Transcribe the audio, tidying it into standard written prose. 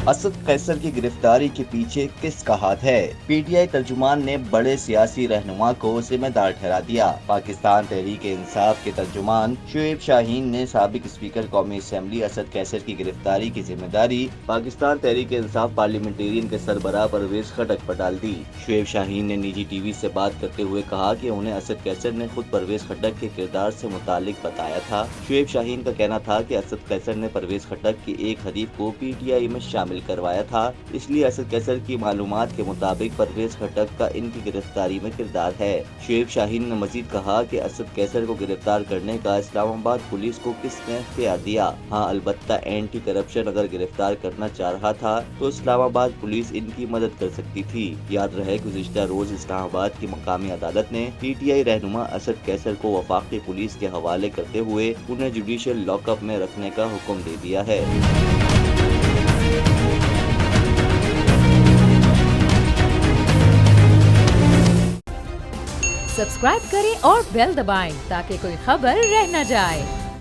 اسد قیصر کی گرفتاری کے پیچھے کس کا ہاتھ ہے؟ پی ٹی آئی ترجمان نے بڑے سیاسی رہنما کو ذمہ دار ٹھہرا دیا۔ پاکستان تحریک انصاف کے ترجمان شعیب شاہین نے سابق اسپیکر قومی اسمبلی اسد قیصر کی گرفتاری کی ذمہ داری پاکستان تحریک انصاف پارلیمنٹیرین کے سربراہ پرویز خٹک پر ڈال دی۔ شعیب شاہین نے نجی ٹی وی سے بات کرتے ہوئے کہا کہ انہیں اسد قیصر نے خود پرویز خٹک کے کردار سے متعلق بتایا تھا۔ شعیب شاہین کا کہنا تھا کہ اسد قیصر نے پرویز خٹک کی ایک حریف کو پی ٹی آئی میں شامل کروایا تھا، اس لیے اسد قیصر کی معلومات کے مطابق پرویز خٹک کا ان کی گرفتاری میں کردار ہے۔ شعیب شاہین نے مزید کہا کہ اسد قیصر کو گرفتار کرنے کا اسلام آباد پولیس کو کس نے اختیار دیا؟ ہاں، البتہ اینٹی کرپشن اگر گرفتار کرنا چاہ رہا تھا تو اسلام آباد پولیس ان کی مدد کر سکتی تھی۔ یاد رہے گزشتہ روز اسلام آباد کی مقامی عدالت نے پی ٹی آئی رہنما اسد قیصر کو وفاقی پولیس کے حوالے کرتے ہوئے انہیں جوڈیشل لاک اپ میں رکھنے کا حکم دے دیا ہے۔ سبسکرائب کریں اور بیل دبائیں تاکہ کوئی خبر رہ نہ جائے۔